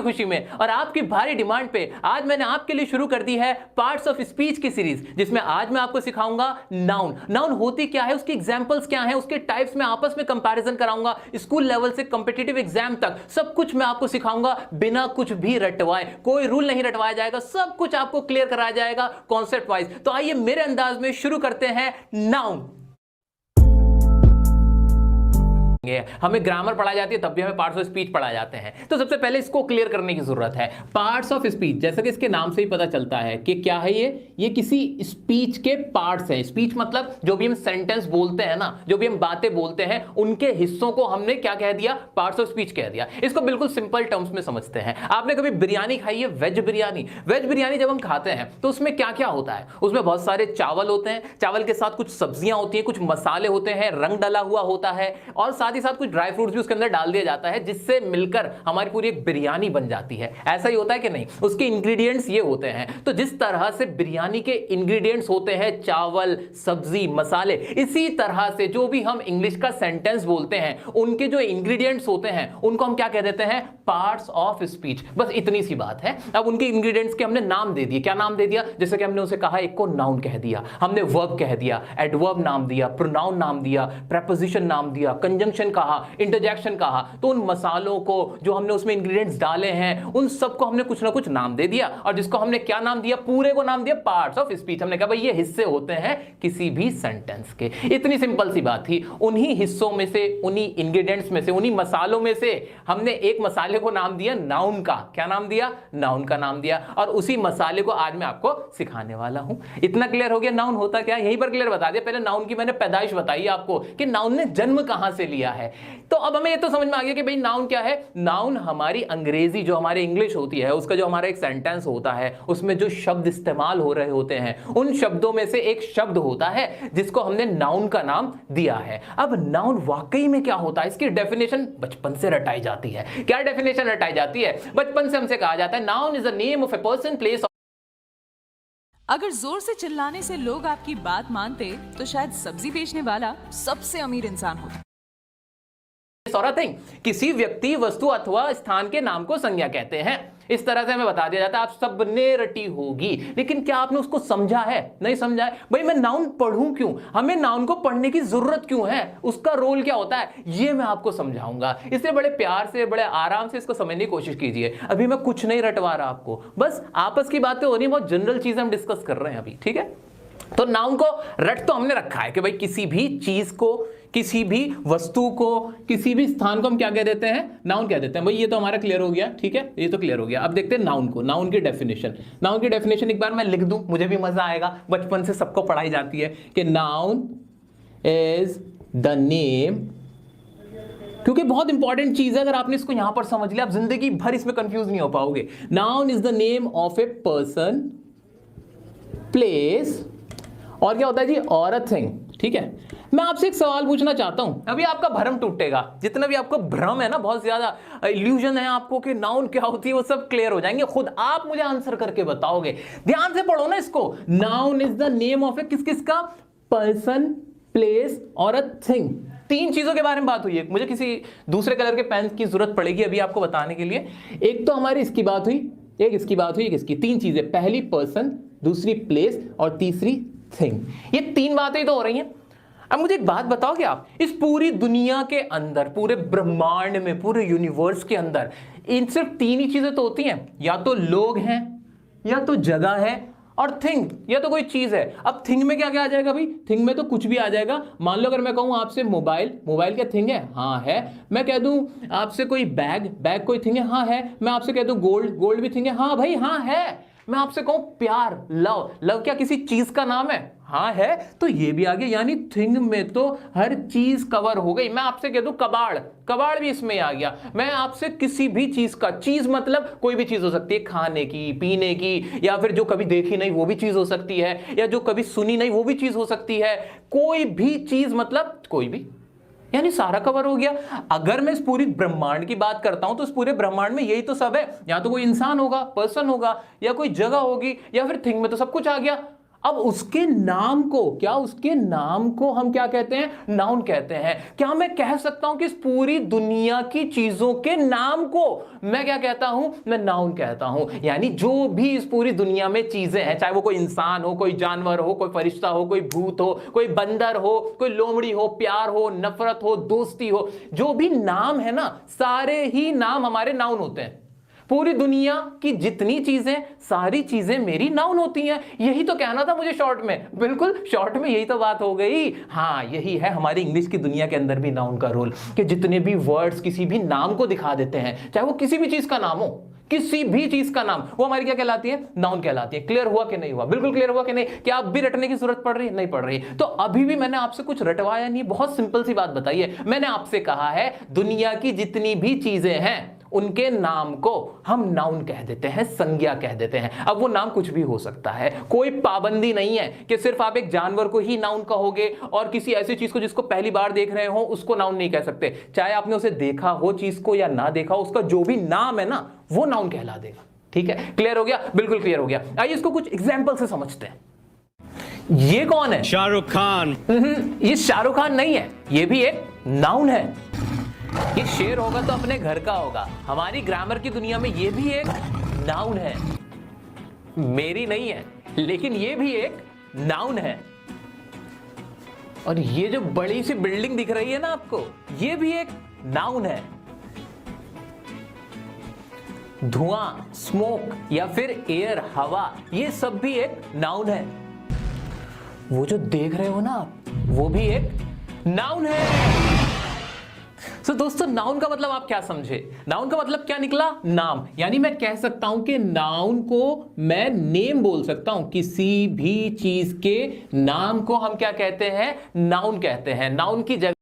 खुशी में और आपकी भारी डिमांड पे आज मैंने आपके लिए शुरू कर दी है पार्ट्स ऑफ स्पीच की सीरीज, जिसमें आज मैं आपको सिखाऊंगा नाउन। नाउन होती क्या है, उसकी एग्जांपल्स क्या हैं, उसके टाइप्स में आपस में कंपैरिजन कराऊंगा, स्कूल लेवल से कॉम्पिटिटिव एग्जाम तक सब कुछ मैं आपको सिखाऊंगा बिना कुछ भी रटवाए। कोई रूल नहीं रटवाया जाएगा, सब कुछ आपको क्लियर कराया जाएगा कॉन्सेप्ट वाइज। तो आइए मेरे अंदाज में शुरू करते हैं नाउन। हमें ग्रामर पढ़ाई जाती है तब भी हमें पार्ट्स ऑफ स्पीच पढ़ाए जाते हैं, तो सबसे पहले इसको क्लियर करने की जरूरत है। पार्ट्स ऑफ स्पीच, जैसा कि इसके नाम से ही पता चलता है कि क्या है ये किसी स्पीच के पार्ट्स हैं। स्पीच मतलब जो भी हम सेंटेंस बोलते हैं ना, जो भी हम बातें बोलते हैं, उनके हिस्सों को हमने क्या कह दिया, पार्ट्स ऑफ स्पीच कह दिया। इसको बिल्कुल सिंपल टर्म्स में समझते हैं। आपने कभी बिरयानी खाई है, वेज बिरयानी? वेज बिरयानी जब हम खाते हैं तो उसमें क्या क्या होता है? उसमें बहुत सारे चावल होते हैं, चावल के साथ कुछ सब्जियां होती हैं, कुछ मसाले होते हैं, रंग डला हुआ होता है और साथ ही साथ कुछ ड्राई फ्रूट्स भी उसके अंदर डाल दिया जाता है, जिससे मिलकर हमारी पूरी एक बिरयानी बन जाती है। ऐसा ही होता है कि नहीं? उसके इंग्रेडिएंट्स ये होते हैं। तो जिस तरह से बिरयानी के इंग्रेडिएंट्स होते हैं चावल, सब्जी, मसाले, इसी तरह से जो भी हम इंग्लिश का सेंटेंस बोलते हैं उनके जो इंग्रेडिएंट्स होते हैं उनको हम क्या कह देते हैं, पार्ट्स ऑफ स्पीच। बस इतनी सी बात है। अब उनके इंग्रेडिएंट्स के हमने नाम दे दिए। क्या नाम दे दिया? जैसे कि हमने उसे कहा, एक को नाउन कह दिया, हमने वर्ब कह दिया, एडवर्ब नाम दिया, प्रोनाउन नाम दिया, प्रेपोजिशन नाम दिया, कंजंक्शन कहा, इंटरजेक्शन कहा। तो उन मसालों को जो हमने उसमें इंग्रेडिएंट्स डाले हैं उन सबको हमने कुछ ना कुछ नाम दे दिया और जिसको हमने क्या नाम दिया, पूरे को नाम दिया पार्ट्स ऑफ स्पीच। हमने कहा भाई ये हिस्से होते हैं किसी भी सेंटेंस के। इतनी सिंपल सी बात थी। उन्हीं हिस्सों में से, उन्हीं इंग्रेडिएंट्स में से, उन्हीं मसालों में से हमने एक मसाले को नाम दिया नाउन का। क्या नाम दिया? नाउन का नाम दिया। और उसी मसाले को आज मैं आपको सिखाने वाला हूं। इतना क्लियर हो गया नाउन होता क्या? यहीं पर क्लियर बता दिया। पहले नाउन की मैंने पैदाइश बताई आपको कि नाउन ने जन्म कहां से लिया है। तो अब हमें ये तो समझ में आ गया कि भाई नाउन क्या है। नाउन हमारी अंग्रेजी, जो हमारी इंग्लिश होती है, उसका जो हमारा एक सेंटेंस होता है उसमें जो शब्द इस्तेमाल हो रहे होते हैं उन शब्दों में से एक शब्द होता है जिसको हमने नाउन का नाम दिया है। अब नाउन वाकई में क्या होता है, इसकी डेफिनेशन बचपन से रटाई जाती है। क्या डेफिनेशन रटाई जाती है? बचपन से हमसे कहा जाता है noun is the name of a person, place. अगर जोर से चिल्लाने से लोग आपकी बात मानते तो शायद सब्जी बेचने वाला सबसे अमीर इंसान होता। थिंग, किसी व्यक्ति, वस्तु अथवा स्थान के नाम को संज्ञा कहते हैं। इस तरह से हमें बता दिया जाता है। आप सबने रटी होगी, लेकिन क्या आपने उसको समझा है? नहीं समझा है। भाई मैं नाउन पढ़ूं क्यों, हमें नाउन को पढ़ने की जरूरत क्यों है, उसका रोल क्या होता है, ये मैं आपको समझाऊंगा। इसलिए बड़े प्यार से, बड़े आराम से इसको समझने की कोशिश कीजिए। अभी मैं कुछ नहीं रटवा रहा आपको, बस आपस की बातें हो रही हैं, बहुत जनरल चीजें हम डिस्कस कर रहे हैं अभी, ठीक है? तो नाउन को रट तो हमने रखा है कि भाई किसी भी चीज को, किसी भी वस्तु को, किसी भी स्थान को हम क्या कह देते हैं, नाउन कह देते हैं। भाई ये तो हमारा क्लियर हो गया, ठीक है, ये तो क्लियर हो गया। अब देखते हैं नाउन को, नाउन की डेफिनेशन। नाउन की डेफिनेशन एक बार मैं लिख दूं, मुझे भी मजा आएगा। बचपन से सबको पढ़ाई जाती है कि नाउन इज द नेम, क्योंकि बहुत इंपॉर्टेंट चीज है। अगर आपने इसको यहां पर समझ लिया, आप जिंदगी भर इसमें कंफ्यूज नहीं हो पाओगे। Noun is the name of a person, place, और क्या होता है जी, और अ थिंग। ठीक है, मैं आपसे एक सवाल पूछना चाहता हूं, अभी आपका भ्रम टूटेगा। जितना भी आपको भ्रम है ना, बहुत ज्यादा इल्यूजन है आपको कि नाउन क्या होती है, वो सब क्लियर हो जाएंगे। खुद आप मुझे आंसर करके बताओगे। ध्यान से पढ़ो ना इसको। Noun is the name of a किस किस का, पर्सन, प्लेस और अ थिंग। तीन चीजों के बारे में बात हुई है। मुझे किसी दूसरे कलर के पेन की जरूरत पड़ेगी अभी आपको बताने के लिए। एक तो हमारी इसकी बात हुई, एक इसकी बात हुई, एक इसकी। तीन चीजें, पहली पर्सन, दूसरी प्लेस और तीसरी थिंग। ये तीन बातें तो हो रही हैं। अब मुझे एक बात बताओगे आप, इस पूरी दुनिया के अंदर, पूरे ब्रह्मांड में, पूरे यूनिवर्स के अंदर इन सिर्फ तीन ही चीजें तो होती हैं, या तो लोग हैं, या तो जगह है, और थिंग, या तो कोई चीज है। अब थिंग में क्या क्या आ जाएगा भाई? थिंग में तो कुछ भी आ जाएगा। मान लो अगर मैं कहूं आपसे मोबाइल, मोबाइल क्या थिंग है? हाँ है। मैं कह दूं आपसे कोई बैग, बैग कोई थिंग है? हाँ है। मैं आपसे कह दूं गोल्ड, गोल्ड भी थिंग है? हाँ भाई हाँ है। मैं आपसे कहूं प्यार, लव, लव क्या किसी चीज का नाम है? हाँ है। तो ये भी आ गया, यानी थिंग में तो हर चीज कवर हो गई। मैं आपसे कह दूं कबाड़, कबाड़ भी इसमें आ गया। मैं आपसे किसी भी चीज का, चीज मतलब कोई भी चीज हो सकती है, खाने की, पीने की, या फिर जो कभी देखी नहीं वो भी चीज हो सकती है, या जो कभी सुनी नहीं वो भी चीज हो सकती है। कोई भी चीज मतलब कोई भी, यानी सारा कवर हो गया। अगर मैं इस पूरी ब्रह्मांड की बात करता हूं तो इस पूरे ब्रह्मांड में यही तो सब है। या तो कोई इंसान होगा, पर्सन होगा, या कोई जगह होगी, या फिर थिंग में तो सब कुछ आ गया। अब उसके नाम को, क्या उसके नाम को हम क्या कहते हैं? नाउन कहते हैं। क्या मैं कह सकता हूं कि इस पूरी दुनिया की चीजों के नाम को मैं क्या कहता हूं? मैं नाउन कहता हूं। यानी जो भी इस पूरी दुनिया में चीजें हैं, चाहे वो कोई इंसान हो, कोई जानवर हो, कोई फरिश्ता हो, कोई भूत हो, कोई बंदर हो, कोई लोमड़ी हो, प्यार हो, नफरत हो, दोस्ती हो, जो भी नाम है ना, सारे ही नाम हमारे नाउन होते हैं। पूरी दुनिया की जितनी चीजें, सारी चीजें मेरी नाउन होती हैं। यही तो कहना था मुझे शॉर्ट में, बिल्कुल शॉर्ट में यही तो बात हो गई। हाँ, यही है हमारी इंग्लिश की दुनिया के अंदर भी नाउन का रोल, कि जितने भी वर्ड्स किसी भी नाम को दिखा देते हैं, चाहे वो किसी भी चीज का नाम हो, किसी भी चीज का नाम, वो हमारी क्या कहलाती है? नाउन कहलाती है। क्लियर हुआ कि नहीं हुआ? बिल्कुल क्लियर हुआ कि नहीं? क्या अब भी रटने की जरूरत पड़ रही है? नहीं पड़ रही। तो अभी भी मैंने आपसे कुछ रटवाया नहीं, बहुत सिंपल सी बात बताई है। मैंने आपसे कहा है दुनिया की जितनी भी चीजें हैं उनके नाम को हम नाउन कह देते हैं, संज्ञा कह देते हैं। अब वो नाम कुछ भी हो सकता है, कोई पाबंदी नहीं है कि सिर्फ आप एक जानवर को ही नाउन कहोगे और किसी ऐसी चीज को जिसको पहली बार देख रहे हो उसको नाउन नहीं कह सकते। चाहे आपने उसे देखा हो चीज को या ना देखा हो, उसका जो भी नाम है ना वो नाउन कहला देगा। ठीक है, क्लियर हो गया? बिल्कुल क्लियर हो गया। आइए इसको कुछ एग्जाम्पल से समझते हैं। ये कौन है? शाहरुख खान। ये शाहरुख खान नहीं है, ये भी एक नाउन है। ये शेर होगा तो अपने घर का होगा। हमारी ग्रामर की दुनिया में ये भी एक नाउन है। मेरी नहीं है, लेकिन ये भी एक नाउन है। और ये जो बड़ी सी बिल्डिंग दिख रही है ना आपको, ये भी एक नाउन है। धुआं, स्मोक या फिर एयर, हवा, ये सब भी एक नाउन है। वो जो देख रहे हो ना आप, वो भी एक नाउन है। तो दोस्तों, नाउन का मतलब आप क्या समझे? नाउन का मतलब क्या निकला? नाम। यानी मैं कह सकता हूं कि नाउन को मैं नेम बोल सकता हूं। किसी भी चीज के नाम को हम क्या कहते हैं? नाउन कहते हैं। नाउन की जगह